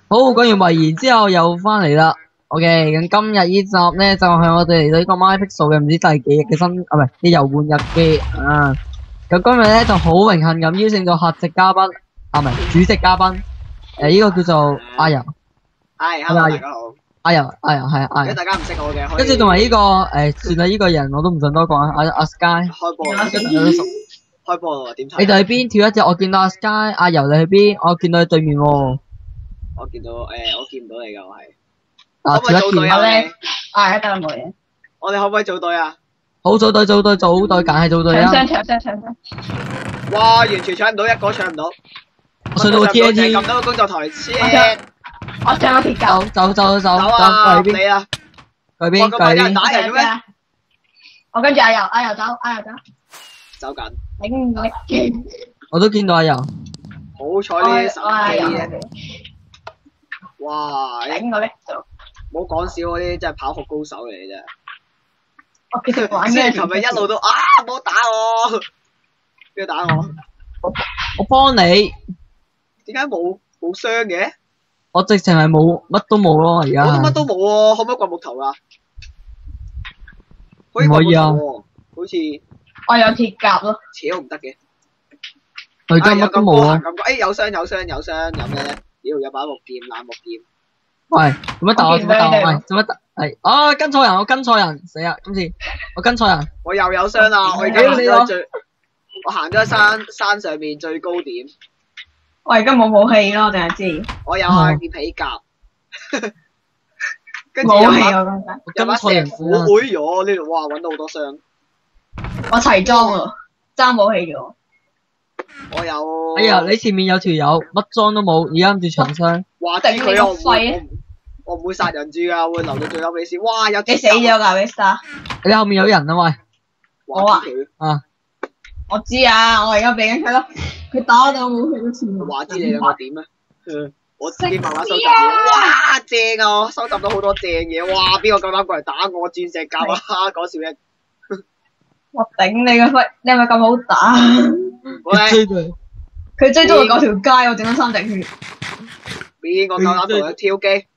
好，講完遺言之後又翻嚟啦。OK，咁今日呢集咧就係我哋嚟到呢個 MyPixel 嘅唔知第幾日嘅新唔係嘅遊玩日記啊。咁今日咧就好榮幸咁邀請到客席嘉賓唔係主席嘉賓，呢個叫做阿柔。係，hello大家好。阿柔係阿柔。如果大家唔識我嘅，跟住同埋呢個算啦，呢個人我都唔想多講啊。阿 Sky 開波啦，開波啦，點睇？你哋去邊？跳一隻，我見到阿 Sky 阿柔你去邊？我見到你對面喎。我見到我見唔到你㗎，我係。啊，可唔可以組隊啊？啊，得啦冇嘢。我哋可唔可以組隊啊？好，組隊，梗係組隊啊！搶聲！哇，完全搶唔到，一個搶唔到。上到 TNT，撳到個工作台先。我上咗鐵架。走走啊！去邊？你啊！去邊？哇，咁有人打人嘅咩？我跟住阿柔走。走緊。頂我勁。我都見到阿柔。好彩呢手機啊！哇！頂我叻咗。唔好講笑嗰啲真係跑酷高手嚟嘅啫。我其實玩即嘅。係琴日一路都啊，唔好打我！邊個打我？我幫你。點解冇傷嘅？我直情係冇乜都冇咯，而家。我乜都冇喎，可唔可以掘木頭啊？唔可以啊！好似我有鐵甲咯。扯唔得嘅。我而家乜都冇啊！有傷，有咩咧？屌，有把木劍，爛木劍。喂，做乜打我？做乜打？係啊，跟錯人，我跟錯人，死啊！今次我跟錯人。我又有傷啦！我而家行咗我行咗喺山上面最高點。我而家冇武器咯，定係知。我有啊件皮甲。跟住武器我覺得。有把石斧，哎唷呢度哇揾到好多傷。我齊裝喎，爭武器嘅我。我有。哎呀，你前面有條友乜裝都冇，而家諗住長槍。話頂佢我唔會殺人住噶，會留到最後尾先。哇！有你死咗㗎 Vista？你後面有人啊喂！我啊。啊！我知啊，我而家俾緊佢咯。佢打到武器都似我。話知你兩個點啊？我自己慢慢收集嘢。哇！正啊！我收集到好多正嘢。哇！邊個夠膽過嚟打我？鑽石甲啊！講笑啫。我頂你個肺！你係咪咁好打？佢追咗我9條街，我整咗3滴血。邊個夠膽同佢挑機？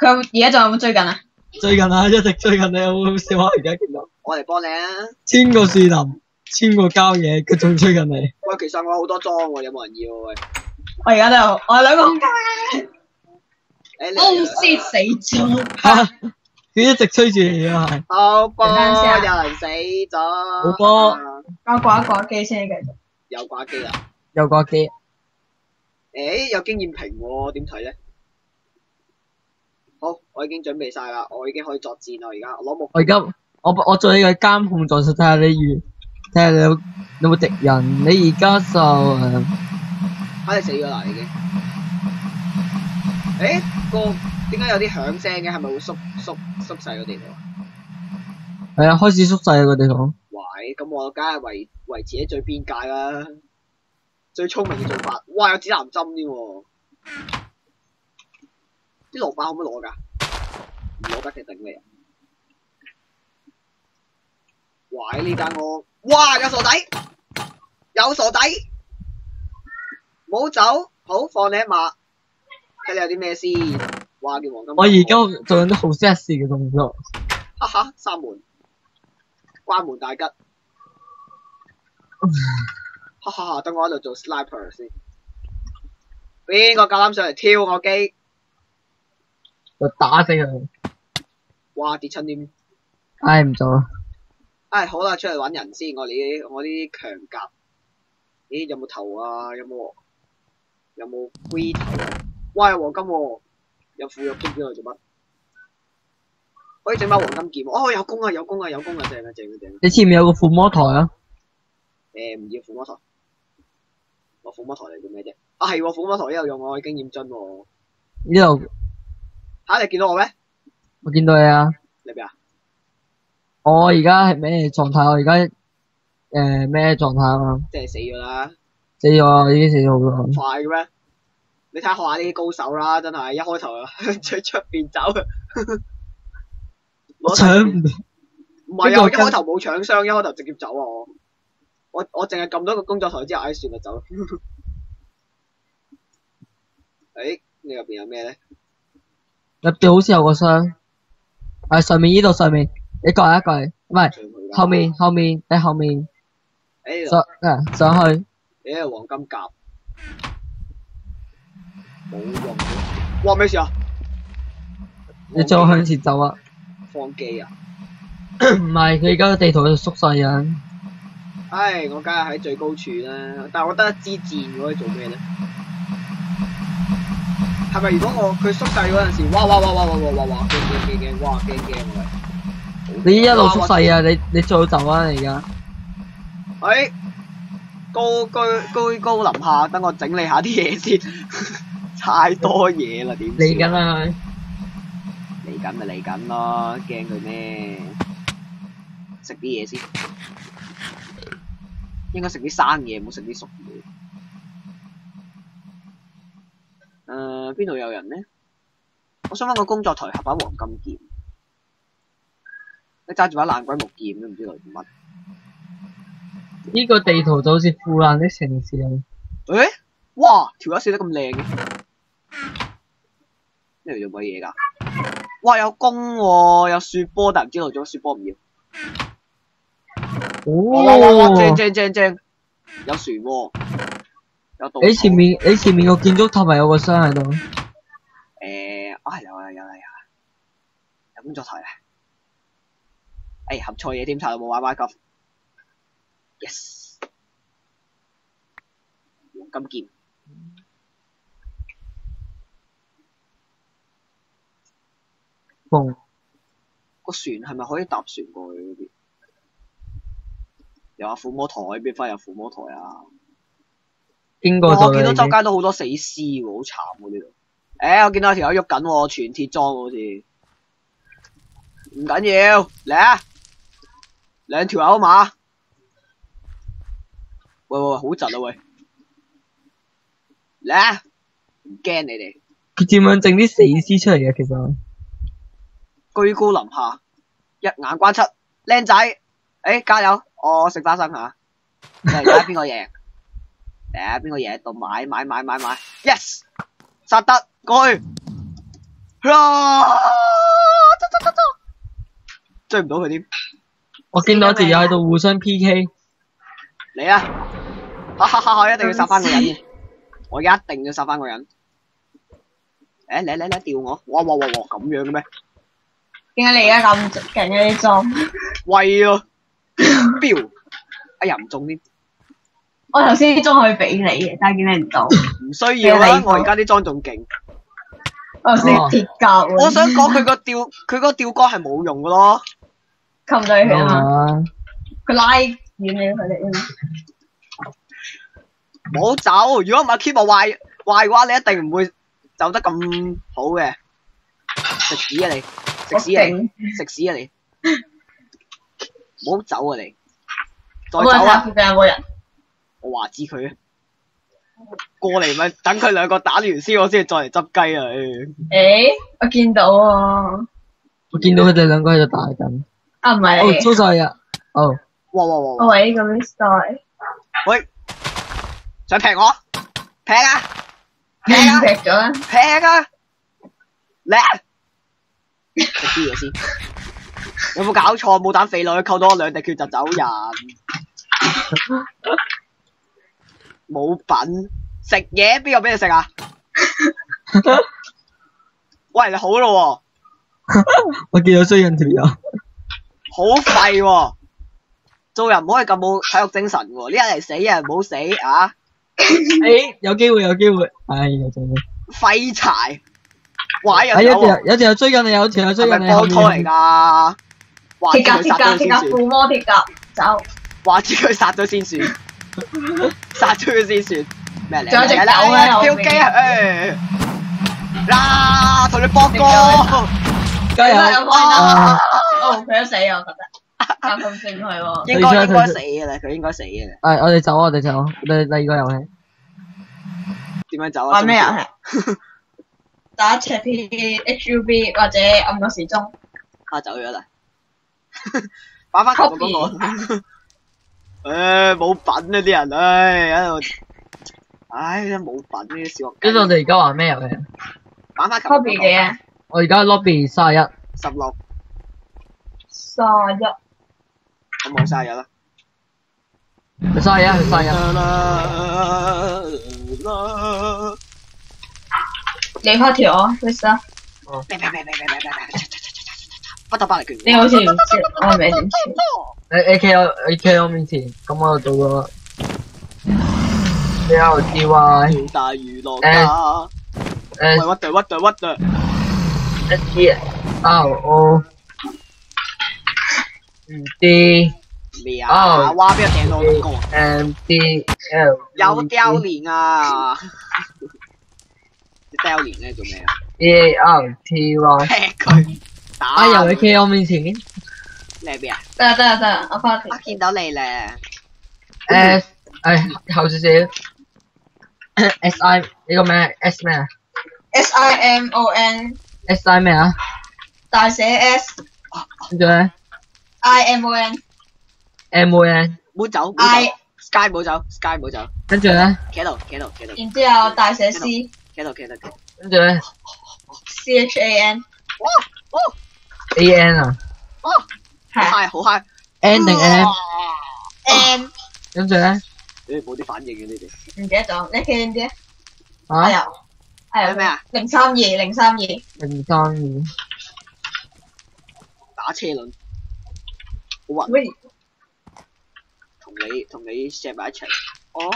佢而家仲有冇追緊啊？追緊啊！一直追緊你，好好笑啊！而家見到。我嚟幫你啊！1000個樹林，1000個郊野，佢仲追緊你。喂，其實我好多裝喎，有冇人要喂？我而家都有，我有2個空間。你死咗！嚇！佢一直追住你啊，係。好波，有人死咗。好波。我掛一掛機先，繼續。又掛機啦。又掛機。有經驗屏喎，點睇咧？好，我已經準備晒啦，我已經可以作戰啦，而家攞木。我而家我做你嘅監控助手，睇下你有冇敵人。你而家就你死咗啦已經。點解有啲響聲嘅？係咪會縮細個地圖啊？係啊，開始縮細個地圖。喂，咁我梗係維持喺最邊界啦，最聰明嘅做法。哇，有指南針添喎。啲蘿蔔可唔可以攞㗎？唔攞得嘅頂你啊！喂，呢間屋，哇，有傻仔，唔好走，好放你一馬。睇你有啲咩先？哇，件黃金。我而家做緊啲好 sexy 嘅動作。哈哈，閂門，關門大吉。哈哈，等我喺度做 sniper 先。邊個夠膽上嚟挑我機？就打死佢。哇！跌親添。唉，唔做啦。唉，好啦，出嚟搵人先。我啲強甲。咦，有冇頭啊？有冇龜頭啊？哇，有黃金喎！有腐肉劍喺度做乜？可以整把黃金劍。哦，有弓啊！正啊！你前面有個附魔台啊？唔要附魔台。我附魔台嚟做咩啫？啊，係喎，附魔台呢度用我嘅經驗樽喎。呢度。你見到我咩？我見到你啊。你邊啊？我而家係咩狀態？我而家咩狀態啊嘛？即係死咗啦！死咗，已經死咗好多。快嘅咩？你睇下學下呢啲高手啦，真係一開頭喺出邊走。我搶唔到。唔係啊！我一開頭冇搶傷，一開頭直接走啊！我淨係撳到個工作台之後，唉算啦走。你入邊有咩咧？入邊好似有個箱，係上面呢度上面，你過嚟一過嚟，唔係上去㗎後面後面你後面誒，上去，誒黃金甲冇用嘅。哇！咩事啊？你再向前走啊！放機啊！唔係佢而家個地圖喺度縮細緊，唉，我梗係喺最高處啦，但係我得一支箭，我可以做咩咧？係咪如果佢縮細嗰陣時，哇！驚！哇驚喂！你一路縮細啊！你最好走啊！你而家誒，高臨下，等我整理下啲嘢先，太多嘢啦，點嚟緊啦佢，嚟緊咪嚟緊咯，驚佢咩？食啲嘢先，應該食啲生嘢，唔好食啲熟嘢。邊度有人呢？我想揾個工作台合把黃金劍，你揸住把爛鬼木劍都唔知嚟做乜。呢個地圖就好似腐爛的城市咁。誒，哇！條友寫得咁靚嘅，呢度做乜嘢㗎？哇！有弓喎，有雪波，但唔知道咗雪波唔要。哇！正，有船喎，有道。你前面個建築塔咪有個箱喺度？有啦，有工作台啊！合錯嘢添，查到冇玩 Minecraft。Yes， 黃金劍。嘣！個船係咪可以搭船過去嗰邊？有撫摸台，邊翻有撫摸台啊？經過咗我見到周街都好多死屍喎，好慘喎呢度。我見到有條友喐緊喎，全鐵裝好似。唔緊要，嚟啊！2條友嘛？喂，好窒啊喂！嚟啊！唔驚你哋。佢點樣整啲死屍出嚟嘅？其實居高臨下，一眼關七，靚仔，加油！我食花生嚇。嚟睇下邊個贏？嚟啊！邊個贏喺度買 ！Yes， 殺得過去。追唔到佢添。我見到條友喺度互相 PK。嚟啊！哈！一定要殺翻個人嘅，我一定要殺翻個人。嚟吊我！哇！咁樣嘅咩？點解你而家咁勁嘅啲裝？喂啊！標！哎呀唔中添。我頭先啲裝可以俾你嘅，但係見你唔到。唔需要啦，我而家啲裝仲勁。我識鐵甲喎。我想講佢個吊杆係冇用嘅咯。冚對佢啊嘛，佢拉遠你佢哋啊嘛。唔好走，如果唔係 keep 壞嘅話，你一定唔會走得咁好嘅。食屎啊你！食屎啊你！唔好走啊你！再走啊！附近有冇人？我話知佢啊！過嚟咪等佢兩個打完先，我先再嚟執雞啊！我見到啊！我見到佢哋兩個喺度打緊。啊唔係你。粗細啊！哇！喂，咁樣 style。喂，想劈我？劈啊！劈咗啦！劈啊！嚟！食啲嘢先。有冇搞錯？冇膽肥女，扣到我2滴血就走人。冇品，食嘢邊個俾你食啊？喂，你好咯喎！我見到追緊條友。好廢喎！做人唔可以咁冇體育精神喎！呢人嚟死，一人唔好死啊！有機會。有做咩？廢柴！哇！有條友追緊你，有條友追緊你。係咪幫拖嚟㗎？鐵甲，附魔鐵甲，走！話知佢殺咗先算，殺咗佢先算。咩嚟？仲有隻狗喺後面。跳機啊！啦，同你搏過。加油！佢都死啊！我覺得咁勝佢喎。應該死嘅啦，佢應該死嘅啦。我哋走，我哋第二個遊戲。點樣走啊？玩咩遊戲？打赤片 HUB 或者暗個時鐘。走咗啦。擺翻頭嗰個。冇品啊啲人，喺度。唉，真係冇品呢啲小學雞。跟住我哋而家玩咩遊戲啊？玩翻琴日 copy 嗰嘅我而家 lobby 31，個16， 31，咁冇晒日啦。佢31，佢31。你開條啊 Chris 啊，不得巴黎拳。你好似唔知，我唔係點知。AK 我面前，咁我就做咗 LDY 條大娛樂家。喂，屈對。SDRO D 咩啊？哇！邊個掟到我咁高啊？ MDL 有雕連啊！你雕連咧做咩啊？ ELTY 劈佢打！啊又 AK 我面前你係邊啊？得，我開條我。見到你咧。 S 後少少 SI 呢個咩 S 咩啊 SIMON SI 咩啊？大寫 S 跟住咧 IMON MON 唔好走 I， ，Sky 唔好走，跟住咧企喺度。然之後大寫 C 企喺度。跟住咧 CHAN AN 啊係好 high， N 定 M N 跟住咧你哋冇啲反應嘅你哋。唔記得咗，你記唔記得？啊係咩啊？ 032032打車輪，好暈，喂，同你 share 埋一齊。哦，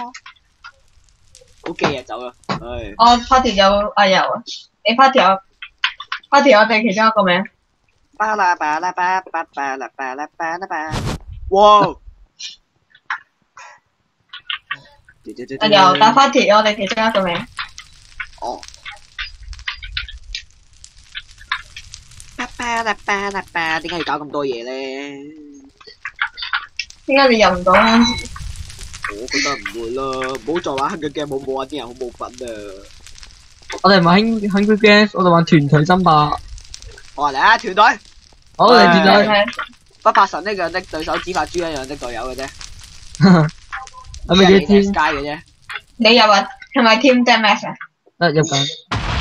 好記啊，走啦，唉。我發條有阿油啊，你發條我哋其中一個名。巴啦巴啦巴巴巴啦巴啦巴啦巴。哇！阿油打發條我哋其中一個名。哦。巴啦巴啦巴，點解要搞咁多嘢咧？點解你入唔到嗰陣時？我覺得唔會啦，唔好再玩 Hunger Game，冇玩啲人好冇品啊！我哋唔玩 Hunger Games，我哋玩團隊爭霸。我話嚟啊，團隊，好，你團隊係不怕神一樣的對手，只怕豬一樣的隊友嘅啫。係咪幾 team？ Sky 嘅啫。你入啊？係咪 Team Deathmatch 啊？得入緊。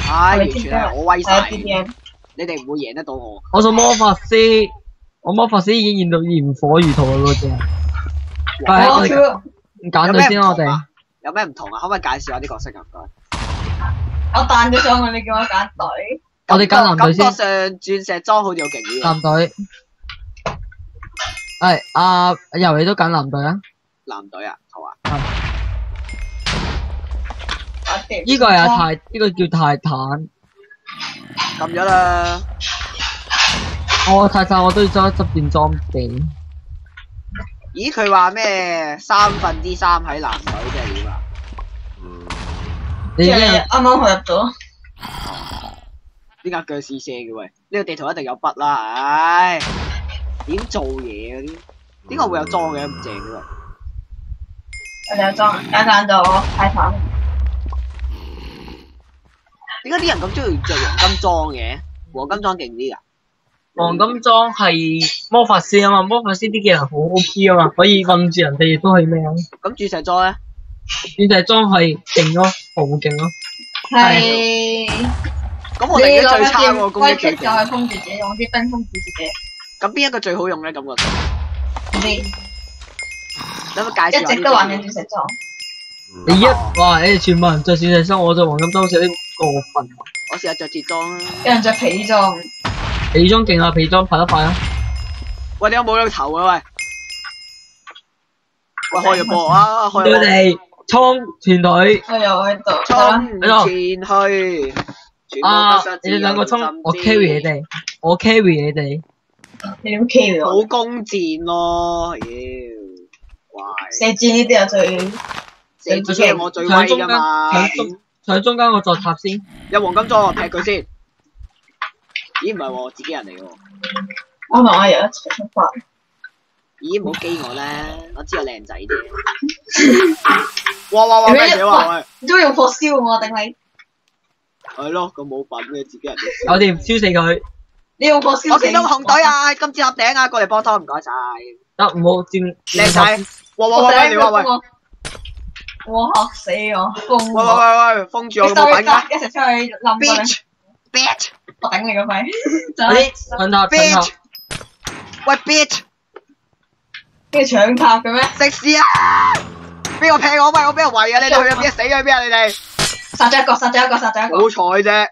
唉，完全係我威係晒， DDM。你哋唔會贏得到我。我做魔法師，我魔法師已經現到焰火如荼啦嗰隻。係我哋揀隊先啦，我哋。有咩唔同啊？可唔可以介紹下啲角色啊？唔該。我彈咗上去，你叫我揀隊。我哋揀藍隊先感覺上鑽石裝好似好勁啲啊！藍隊。係阿游你都揀藍隊啊？藍隊啊，好啊。呢個係阿泰，呢個叫泰坦。撳咗啦。我泰坦我都要執件裝備。咦？佢話咩？3/3喺藍隊即係點啊？你已經啱啱我入咗。點解腳試射嘅喂？呢個地圖一定有筆啦，唉，點做嘢嗰啲？點解會有裝嘅咁正嘅喂？我哋有裝，揀咗泰坦。點解啲人咁中意着黃金裝嘅？黃金裝勁啲㗎？黃金裝係魔法師啊嘛，魔法師啲技能好 OP 啊嘛，可以困住人哋亦都係咩啊？咁鑽石裝咧？鑽石裝係勁咯，好勁咯。係。咁我哋而家最差喎，攻擊最就勁。係封住自己，用啲冰封住自己。咁邊一個最好用咧？感覺上，你有冇介紹下？一直都玩緊鑽石裝。哇！你哋全部人着鑽石裝，我着黃金裝好似有啲過分。我試下着鐵裝啦。有人着皮裝。皮裝勁啊！皮裝跑得快啊！喂，你有冇咗個頭啊？喂！喂，開咗波啊！開佢咗波。哋衝團隊。我又喺度。衝前去。啊！你哋兩個衝，我 carry 你哋，我 carry 你哋。你點 carry 我？好弓箭咯，妖！哇！射箭呢啲係最射箭係我最威㗎嘛！上中間個座塔先。有黃金裝，我劈佢先。咦？唔係喎，自己人嚟喎。我同阿爺一齊出發。咦？唔好激我啦，我知我靚仔啲。哇！咩嘢話喂？你都用火燒我定你？係咯，咁冇品嘅自己人。我哋燒死佢。你用火燒死我見到個紅隊啊，金字塔頂啊，過嚟幫拖，唔該晒。得唔好佔。靚仔，哇！你話喂，哇嚇死我，封喂我。喂喂，封住我你個品啊一齊出去冧佢， ！bitch，我頂你個肺！就嗰係啲盾塔，盾塔 bitch，喂 bitch，跟住搶塔嘅咩？食屎啊！邊個劈我？喂，我俾人圍啊！你哋去咗邊？死咗去邊啊？你哋殺咗一個，殺咗一個，殺咗一個。好彩啫，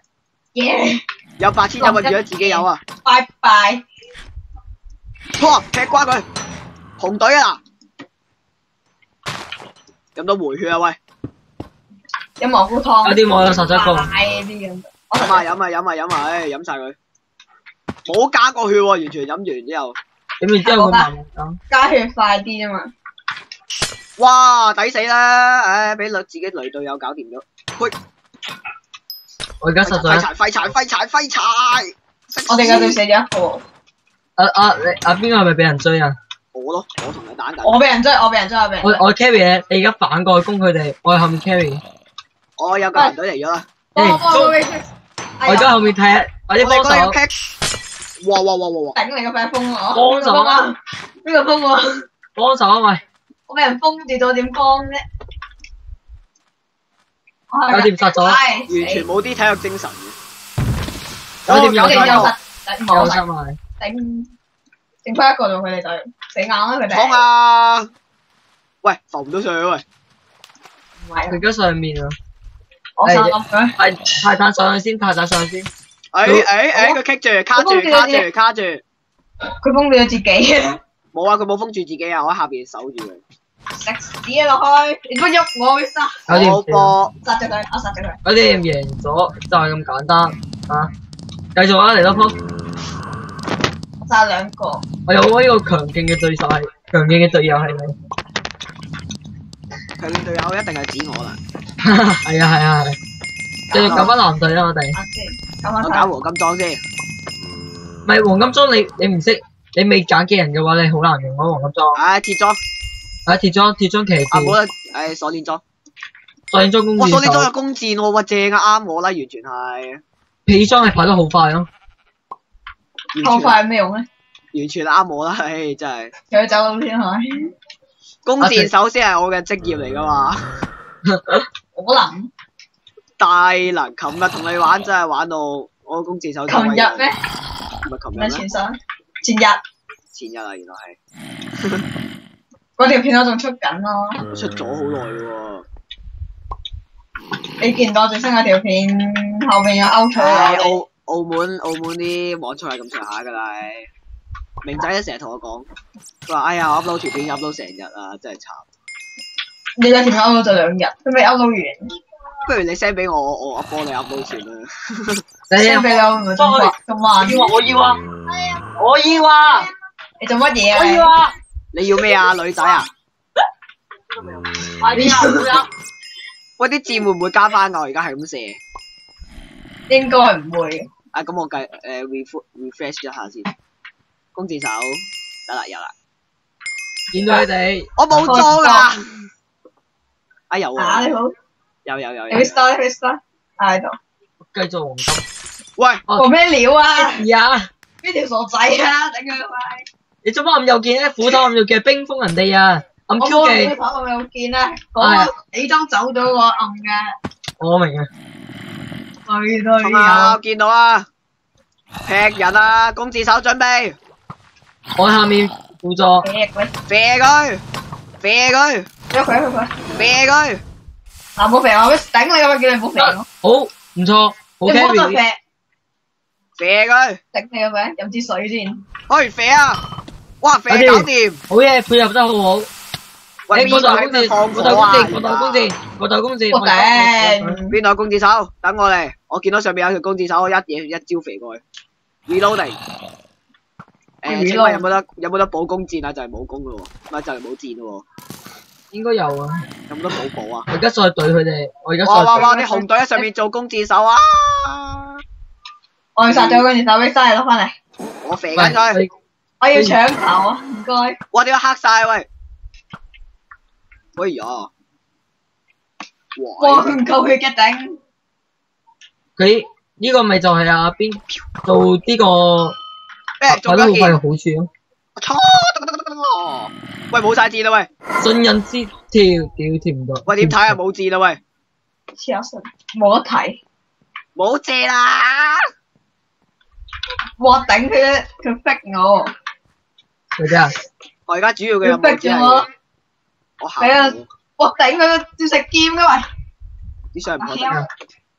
耶！有8000有咪住咗自己有啊！拜拜。哇！劈瓜佢，紅隊啊！飲到回血啊！喂，有蘑菇湯。有啲我有殺咗一個，大啲咁。我飲啊飲啊飲啊飲啊！唉，飲晒佢，冇加過血喎，完全飲完之後，咁然之後佢慢慢減。加血快啲啊嘛。哇！抵死啦！唉，俾自己雷隊友搞掂咗。喂，我而家殺咗一。廢柴！我哋嗰隊死咗一個。邊個係咪俾人追啊？我咯，我同你打緊。我俾人追，我俾人追。我 carry 你，你而家反過去攻佢哋，我喺後面 carry。我有個人隊嚟咗啦。我而家後面睇，我啲幫我哋嗰手個 pick。哇！頂你個肺封我。幫手啊！邊個封我？幫手啊喂！我俾人封住咗，點幫啫？有掂殺咗，完全冇啲體育精神嘅。有掂有有殺，冇殺？有殺埋。頂，剩翻一個啫，佢哋隊死硬啦佢哋。衝啊！喂，浮唔到上去喂。唔係佢而家上面啊，我殺冧佢。泰坦上去先，泰坦上去先。佢棘住，卡住。佢封住咗自己啊！冇啊，佢冇封住自己啊，我喺下邊守住佢。食屎啊落去！你唔好喐我，會殺。好波，殺咗佢，我殺咗佢。我哋贏咗就係咁簡單啊！繼續啊，嚟多鋪。我殺兩個。我有呢個強勁嘅對手係，強勁嘅隊友係你。強勁隊友一定係指我啦。係啊，繼續搞翻藍隊啦，我哋。先，咁我搞黃金裝先。唔係黃金裝你唔識，你未揀嘅人嘅話，你好難用咯黃金裝。唉，鐵裝。鐵裝騎士。啊冇啦，唉鎖鏈裝。鎖鏈裝弓哇，鎖鏈裝有箭手。弓箭喎，哇正啊，啱我啦，完全係。皮裝係跑得好快咯。好快有咩用咧？完全啱我啦，唉真係。佢走佬先係咪？弓箭手先係我嘅職業嚟噶嘛。可能。大能，琴日同你玩真係玩到我弓箭手。琴日咩？唔係琴日咩？前日。前日啊，原來係。嗰條片我仲出緊咯。出咗好耐喎。你見到最新嗰條片後面有勾取唉，啊？澳門啲網速係咁上下噶啦。明仔都成日同我講，佢話：哎呀，我 upload 條片 upload 成日啊，真係慘。你嗰條片 upload 咗2日，都未 upload 完。不如你 send 俾我，我幫你 upload 算啦。你 send 俾你唔係咁慢。我要啊！你做乜嘢啊？我要啊！你要咩啊，女仔啊？快啲啊！喂，啲箭會唔會加翻㗎？我而家係咁射。應該唔會。啊，咁我計refresh 一下先。弓箭手得啦，有啦。見到你哋，我冇裝㗎。啊有啊。你好。有。Restore 喺度。繼續黃金。喂，做咩料啊？係啊！邊條傻仔啊？頂佢個肺！你做乜咁右鍵咧？斧頭咁右鍵，冰封人哋啊！暗我 Q 冇技，你跑我有見啊！嗰個李裝走咗個暗嘅。我明啊！對衝啊！我見到啦。劈人啊！弓箭手準備。我喺下面輔助。射佢！喐佢！射佢！嗱，冇肥我，頂你個肺！叫你唔好肥我。好，唔錯，好你唔好再 carry。肥，射佢！頂你個肺！飲支水先。去射啊！哇，射搞掂！好嘢，配合得好好。喂，邊度喺度放火啊？我鬥弓箭。我頂。邊度有弓箭手？等我嚟，我見到上面有條弓箭手，我一嘢一招肥過去。Reloading。請問有冇得補弓箭啊？就係冇弓咯喎，唔係就係冇箭咯應該有啊。喎。有冇得補啊？我而家再懟佢哋，我而家再。哇！啲紅隊喺上面做弓箭手啊！我要殺咗跟住手俾嘥攞翻嚟。我肥緊佢。我要搶頭啊！唔該。哇！點解黑晒喂？哎呀！哇！佢唔夠血嘅頂。佢呢個咪就係阿邊做呢個咩？做緊件。快得好快嘅好處咯。操！喂，冇晒箭啦喂！信任之跳跳唔到。喂，點睇啊？冇箭啦喂！黐下線，冇得睇。冇箭啦！哇頂佢逼我，佢啫啊！我而家主要嘅任佢務只係逼咗我，我行係啊路，哇頂佢要食劍噶喂，啲相唔可得。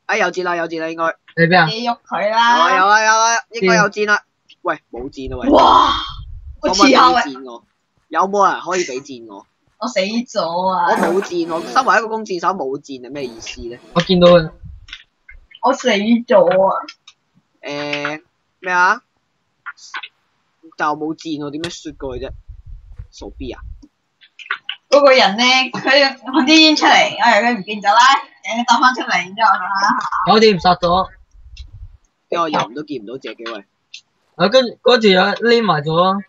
哎，有箭啦，有箭啦，應該。你邊啊？你喐佢有啊啦。有啊有啊，應該有箭啦。喂，冇箭啦喂！哇！我可唔可以黐下喂，俾箭我？有冇人可以俾箭我？我死咗我啊！冇箭，我身為一個弓箭手冇箭係咩意思咧？我見到佢。我死咗啊！咩啊？但我冇箭喎，點樣雪過去啫？傻 B 啊！嗰個人咧，佢放啲煙出嚟，佢唔見咗啦，誒兜翻出嚟，然之後搞掂殺咗。因為我人都見唔到隻嘅喂。啊，跟住嗰條友匿埋咗。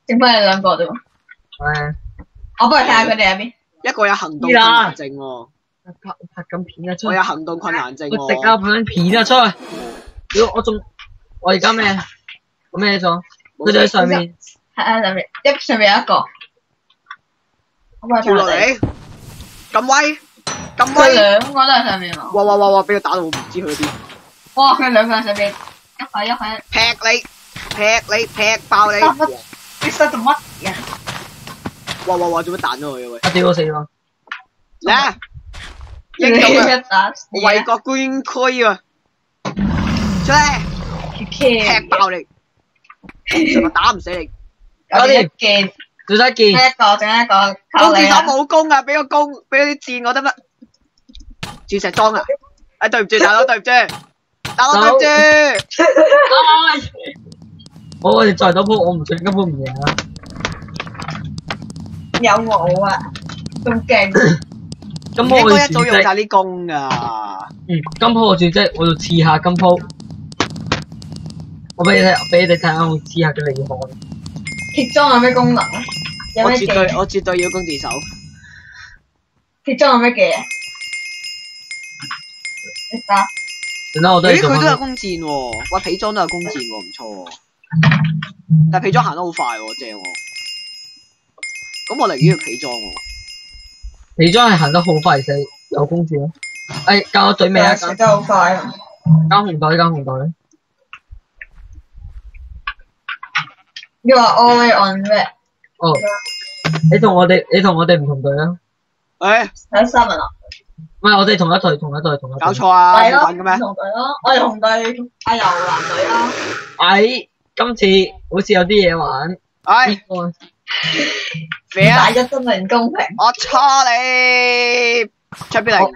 剩翻你兩個啫喎。係。我幫你睇下佢哋喺邊。一個有行動困難症喎，拍緊片啊！出我去。有行動困難症我食啊喎。拍緊片啊！出去。屌，我而家咩？我咩咗？佢就喺上面。係啊，上面有一個。我幫你跳落睇下哋。嚟，咁威，咁佢威！兩個都喺上面喎。哇！俾佢打到我唔知去咗邊。哇！佢兩個喺上面，一塊一塊。劈爆你！你塞做乜嘢？哇！做乜彈咗佢啊喂？我屌我死咗。嚟啊！你英勇啊！一打死啊！為國捐軀啊！出嚟！劈爆你！成日打唔死你！搞掂一件，最得一件。一個剩一個，靠弓箭手你啊！冇弓啊！俾個弓，俾啲箭我得唔得？鑽石裝啊！哎，對唔住大佬，對唔住，大佬對唔住。我哋再賭鋪，我唔信根本唔贏啊！有我啊，咁勁！金鋪應該一早我要轉職。用晒啲弓噶。金鋪我轉職，我要刺下金鋪。我俾你哋睇下我刺下嘅厲害。鐵裝有咩功能啊？有咩技？我絕對要弓箭手。鐵裝有咩技啊？你打算啦，我都係咦，佢都有做翻。弓箭喎，喂，皮裝都有弓箭喎，唔錯喎。但係皮裝行得好快喎，正喎。咁我寧願要皮裝喎。皮裝係行得好快，死有弓箭咯。教我隊尾啊！食得好快啊！交紅袋，交紅袋。你話 always on 咩？哦，你同我哋唔同隊啊？誒，睇新聞啊！唔係，我哋同一隊。搞錯啊！係咯，冇份嘅咩？紅隊咯，我哋紅隊阿油藍隊啦。今次好似有啲嘢玩。唉，我肥啊！大一真係唔公平。我錯你，出邊嚟？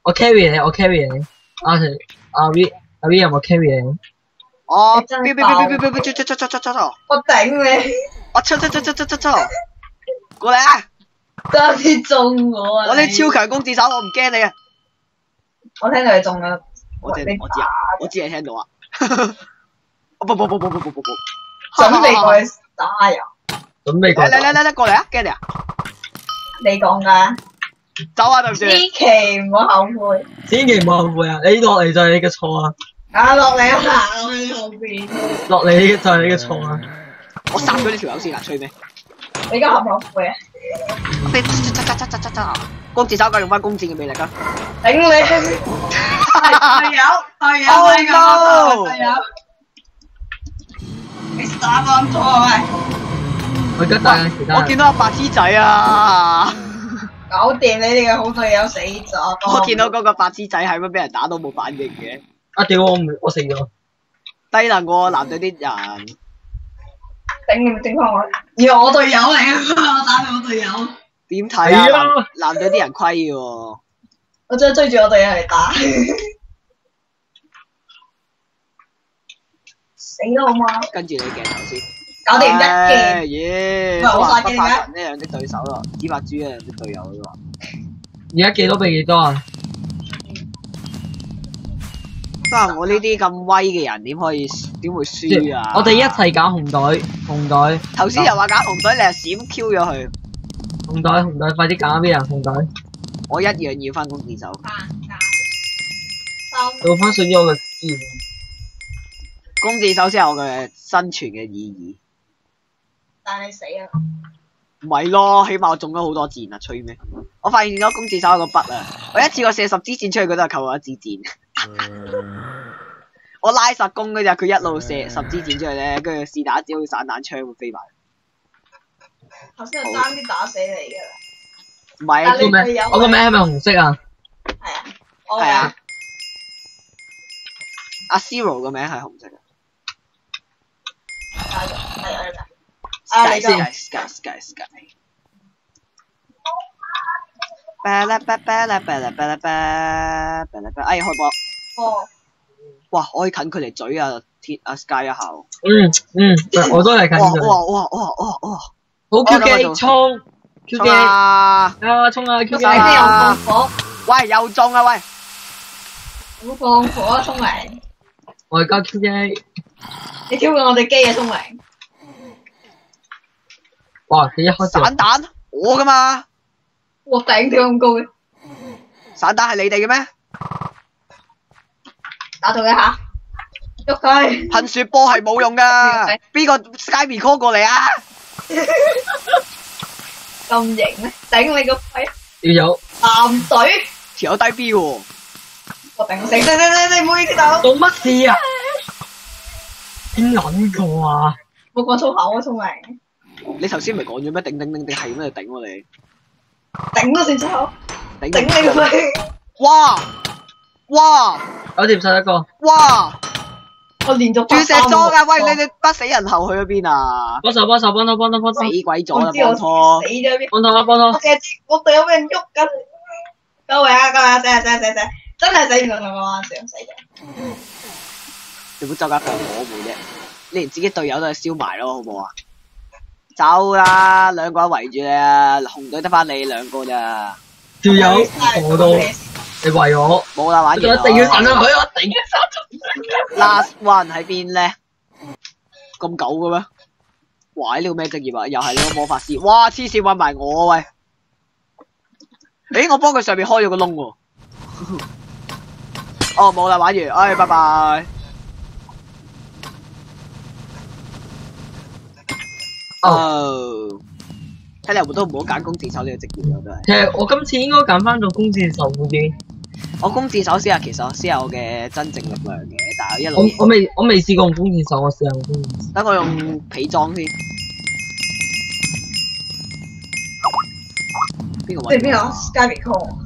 我 carry 你，我 carry 你。阿 V 有冇 carry 你？我你真飆係出！我頂你！我出！過嚟啊！嗰次中我啊！我啲超強弓箭手，我唔驚你啊！我聽到你中啦。我知啊，我知你聽到啊！準準備過去打油。準備過。嚟過嚟啊！驚你啊！你講㗎，走啊！對唔住。千祈唔好後悔。千祈唔好後悔啊！你落嚟就係你嘅錯啊！打落嚟啊！行去後邊。落嚟就係你嘅錯啊！我殺咗呢條友先啊！吹咩？你而家後唔後悔啊？弓箭手梗係用翻弓箭嘅魅力啊！頂你！隊友， Oh no！隊友，你打咁多啊喂！我而家帶緊其他人。我見到阿白痴仔啊！搞掂你哋嘅好隊友死咗。我見到嗰個白痴仔係乜俾人打到冇反應嘅，啊屌！我死咗。低能過藍隊啲人。頂你咪整翻我！以為我隊友嚟啊！我打到我隊友。點睇啊？藍隊啲人虧嘅喎。我真係追住我隊友嚟打。死啦好嘛！跟住你鏡頭先。搞掂一件。耶！唔係我殺嘅不發神呢樣的對手咯，紫白豬一樣的隊友咯。而家幾多比幾多啊？都係我呢啲咁威嘅人，點會輸啊？我哋一齊搞紅袋。頭先又話搞紅隊，你係閃 Q 咗佢。紅袋，快啲搞啲人紅袋。我一樣要翻弓箭手。做翻屬於我嘅劍。弓箭手先係我嘅生存嘅意義。但你死啊！唔係咯，起碼我中咗好多箭啊！吹咩？我發現咗弓箭手有個筆啊！我一次過射10支箭出去，佢都係扣我1支箭。我拉實弓嗰陣，佢一路射10支箭出去咧，跟住是打只好似散彈槍咁飛埋。頭先我爭啲打死你㗎啦。唔係但你個名，我個名係咪紅色啊？係啊，我係啊，阿 Zero 個名係紅色嘅。係啊，你先。 Sky。巴拉巴拉巴拉巴拉巴拉巴，哎開波！哦，哇，我可以近距離嘴啊鐵啊 Sky 一下喎。我都係近佢。哇！好 Q 機衝 ，Q 機啊！衝啊 Q 機！你咩又放火？喂，又中啊喂！唔好放火啊，聰明！我而家 Q 機，你挑過我哋機嘅聰明。哇！你一開始散彈我噶嘛？我頂跳咁高嘅，散彈係你哋嘅咩？打到一下，喐佢。噴雪波係冇用噶，邊個 Sky Call 過嚟啊？咁型咩？頂你個肺！要有藍隊，條友低 B 喎。我頂死！你唔好意思大佬。做乜事啊？邊撚個啊？冇講粗口啊，聰明。你頭先咪講咗咩？頂係咁喺度頂我哋。頂都算粗口，頂頂你個肺！哇！搞掂晒一個。哇！我連續注射裝啊！喂，你哋不死人後去咗邊啊？幫手，死鬼咗啦！我知我幫拖死咗邊。幫拖。我淨係知我隊有俾人喐緊。救命啊！死！真係死唔到我死咗。你唔好周街放火冇啫，你連自己隊友都係燒埋咯，好唔好啊？走啦，2個人圍住你啊！紅隊得翻你2個咋？條友我到，你為我，冇啦，玩完我一定要殺咗佢，我一定要殺咗佢。 Last one 喺邊咧？咁久嘅咩？哇！呢個咩職業啊？又係呢個魔法師。哇！黐線揾埋我啊喂！誒，我幫佢上面開咗個窿喎。哦，冇啦，玩完，哎，拜拜。哦，睇嚟我都唔好揀弓箭手呢個職業咯，都係。其實我今次應該揀翻做弓箭手嗰啲。我弓箭手先係其實我先係我嘅真正力量嘅，但係一路我未試過用弓箭手，我試下用弓箭手。等我用皮裝先。邊個揾？你邊個 ？Sky Call。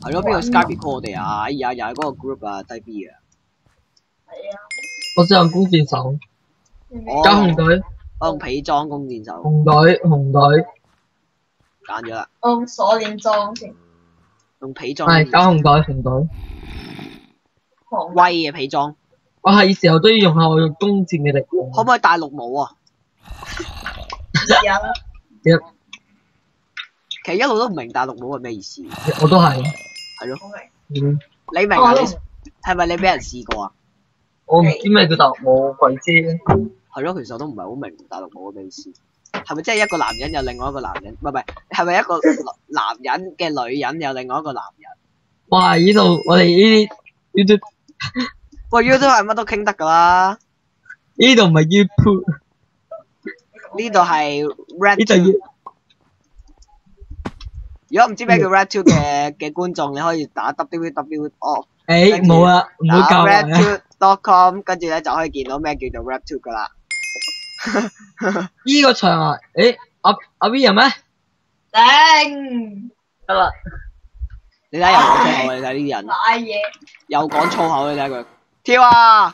係咯，邊個 Skype call 我哋啊？哎呀，又係嗰個 group 啊，低 B 啊。係啊。我試用弓箭手。我加紅隊。我用皮裝弓箭手。紅隊。揀咗啦。我用鎖鏈裝先。用皮裝。係加紅隊。威嘅皮裝。我係時候都要用下我用弓箭嘅力量。可唔可以戴綠帽啊？試下啦。其實一路都唔明戴綠帽係咩意思。我都係。係咯。好明。你明啊？你係咪你俾人試過啊？我唔知咩叫戴綠帽，鬼知咧。係咯，其實我都唔係好明戴綠帽嘅咩意思。係咪即係一個男人有另外一個男人？唔係，係咪一個男人嘅女人有另外一個男人？哇！呢度我哋呢啲喂 YouTube 係乜都傾得噶啦。呢度唔係 YouTube，呢度係 Red 呢度 Two。如果唔知咩叫 Red Two 嘅觀眾，你可以打 www 誒冇啦，唔好教我啊。 Red2.com， 跟住咧就可以見到咩叫做 Red Two 噶啦。呢個場啊，誒阿 V 人咩？頂。得啦，你睇又講粗口，你睇呢啲人買嘢。又講粗口，你睇佢跳啊，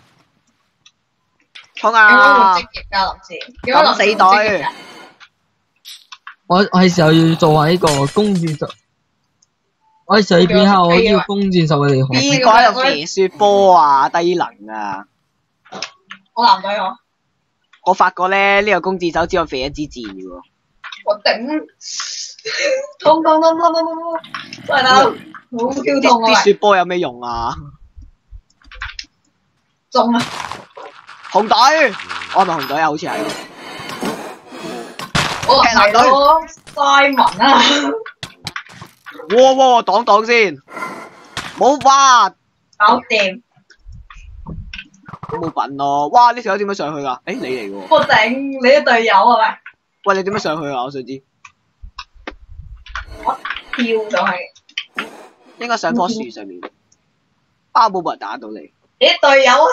衝有冇啊用，職業㗎林志？敢死隊。我係時候要做下呢個弓箭手，我係時候要變下我呢個弓箭手嘅厲害。邊個喺度射雪波啊？低能啊！我男隊我。我發覺咧呢個弓箭手只有射一支箭嘅喎。我頂。痛！喂大佬，好 Q 痛啊！啲雪波有咩用啊？中啊！紅隊，我係咪紅隊啊？好似係。我係咯，Simon 啊！哇！擋先，冇哇，搞掂。冇品咯！哇！呢條友點樣上去㗎？誒，你嚟嘅喎。我頂，你啲隊友係咪？喂，你點樣上去啊？我想知。飄上去。應該上棵樹上面。包冇人打到你。你啲隊友啊！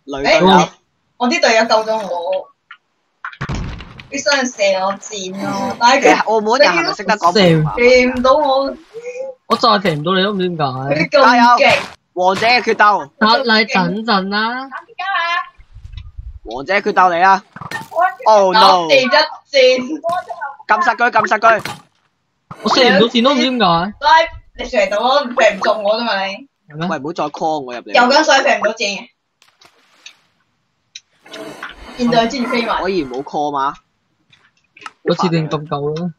女隊友。我啲隊友救咗我，啲雙射我箭咯，但係佢其實澳門人係咪識得講普通話？射唔到我，我就係射唔到你，都唔知點解。佢咁勁。王者嘅決鬥，得你等陣啦。王者決鬥嚟啦 Oh ！Oh no！ 地一箭，撳實佢，撳實佢。我射唔到箭都唔知點解。拉你射到咯，射唔中我啫嘛你。係咩？喂，唔好再 call 我入嚟。游緊水射唔到箭嘅，現在先至飛埋。可以唔好 call 嘛？我設定咁夠啦。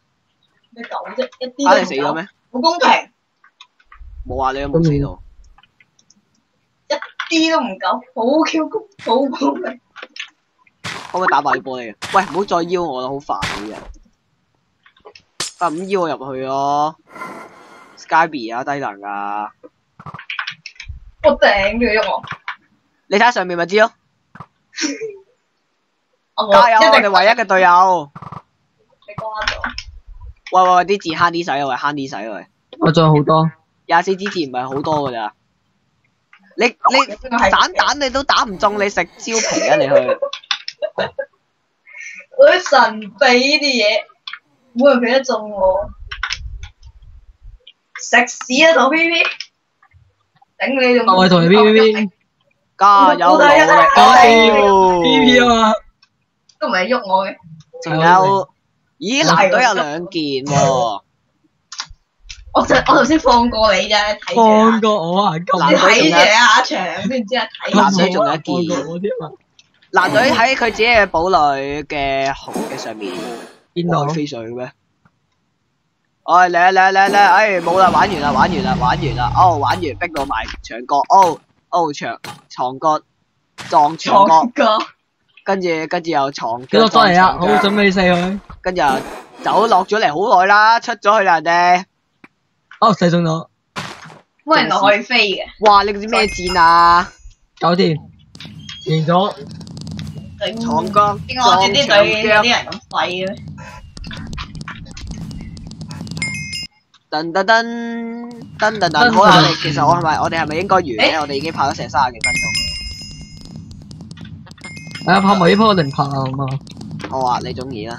咩狗啫？一啲啊，都唔夠。你死咗咩？好公平，冇啊，你都冇死到。啲都唔夠，好 Q 公，好公平。可唔可以打爆啲玻璃啊？喂，唔好再邀我啦，好煩啲人。啊，咁邀我入去咯。Skyby 啊，低能噶。我頂佢喐我，你睇下上面咪知咯。我加油啊！一定我哋唯一嘅隊友。你瓜咗。喂，啲字慳啲使啊！喂，慳啲使啊！喂，我仲有好多。 24支字唔係好多噶咋。你散彈你都打唔中，你食蕉皮啊！你去。我啲神秘呢啲嘢，冇人俾得中我。食屎啊！同 P P，頂你仲。我係同你 PVP。加油努力！哦 PVP 啊嘛。都唔係喐我嘅。仲有，咦？藍隊有2件喎。我頭先放過你啫，睇住啊。放過我啊！你睇住啊，場先知啊，睇住。藍隊仲有一件。放過我添啊！藍隊喺佢自己嘅堡壘嘅紅嘅上面。邊度？飛上去咩？哎，嚟！哎，冇啦，玩完啦！哦，玩完，逼到埋牆角，床角撞牆角，跟住又床腳。幾多嚟啊？好，準備射佢。跟住又走落咗嚟好耐啦，出咗去啦人哋。哦，射中咗。乜原來可以飛嘅？哇！你嗰啲咩箭啊？搞掂。贏咗。床角點解我哋啲隊有啲人咁廢嘅咧？噔，好啦，其實我哋係咪應該完咧？我哋已經拍咗成30幾分鐘。係啊，拍埋呢鋪定拍啊嘛。好啊，你中意啦。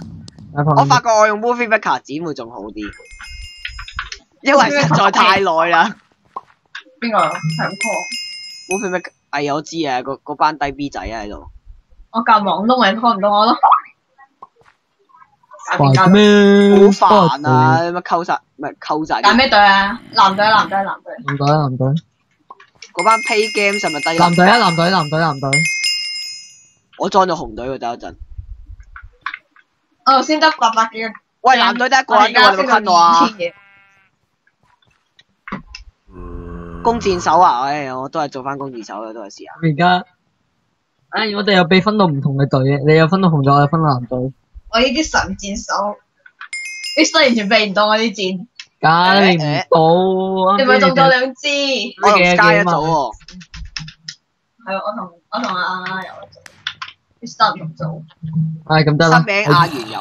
我我發覺我用 Movie Maker 剪會仲好啲，因為實在太耐啦。邊個強 call？ Movie Maker，哎我知啊，嗰班低 B 仔啊喺度。我教網都咪 call 唔到我咯。煩咩？好煩啊！乜溝晒，唔係溝晒。揀咩隊啊？藍隊。藍隊。嗰班 Play Game 係咪低？藍隊。我裝咗紅隊喎，等一陣。我頭先得800幾個。喂，藍隊得一個人嘅，你咪坑我啊！弓箭手啊！唉，我都係做翻弓箭手啦，都係試下。而家，我哋又被分到唔同嘅隊嘅，你又分到紅隊，我又分到藍隊。我呢啲神箭手，你雖然全避唔到我啲箭。梗係唔到。你咪中咗2支。我同加一組喎。係啊，我同阿游啲新同組。咁得啦。新名阿元游。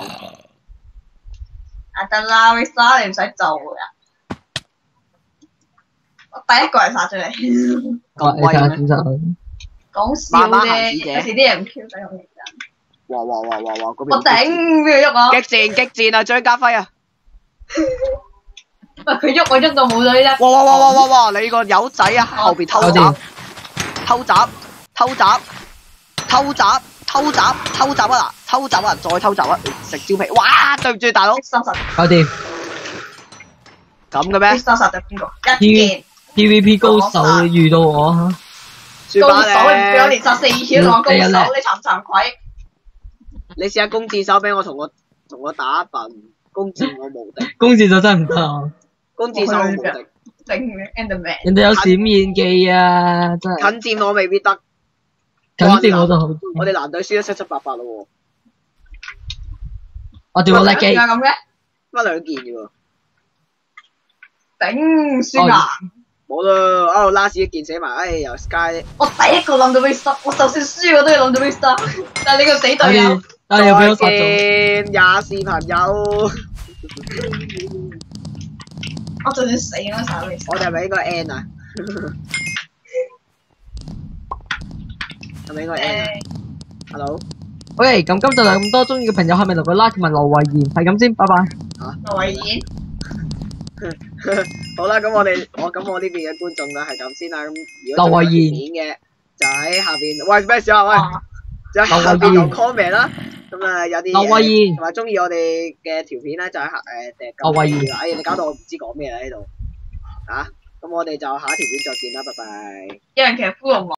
得啦 ，Vista 你唔使做噶。我第一個人殺咗你。咁威咩？講笑啫，有時啲人唔 Q 得咁認真。哇！嗰邊我頂邊個喐我？激戰啊！張家輝啊！喂，佢喐我喐到冇咗呢粒。哇！你個友仔啊，後邊偷襲啊！再偷襲啊！食蕉皮！哇！對唔住大佬。搞掂。咁嘅咩？殺咗邊個？1件。PVP 高手遇到我嚇。高手你俾我連殺4次都講高手，你慚唔慚愧？你試下弓箭手俾我同我打一笨，弓箭我無敵。弓箭就真係唔得啊！弓箭手我無敵。頂 Enderman。人哋有閃現技啊，真係。近戰我未必得。近戰我都好。我哋藍隊輸得7-8咯喎。我掉個叻機。點解咁嘅？乜2件嘅喎？頂算啦。冇啦，哦，last 一件寫埋，由 Sky。我第一個諗到 Vista，我就算輸我都要諗到 Vista，但係你個死隊友。又俾我殺咗。再見，也是朋友。我就算死我都手你。我哋係咪應該 end 啊？係咪應該 end 啊？Hello， OK，咁今集就咁多，中意嘅朋友係咪留個 like 同埋留遺言，係咁先，拜拜。劉慧演。好啦，咁我呢邊嘅觀眾咧係咁先啦。咁如果劉慧中意儀片嘅，就喺下邊。喂，咩事啊？喂，啊就喺下邊劉有 comment 啦。咁啊，有啲劉慧儀同埋中意我哋嘅條片咧，就喺下劉慧儀哎呀，你搞到我唔知講咩啦呢度。啊，咁我哋就下一條片再見啦，拜拜。有人其實骷髏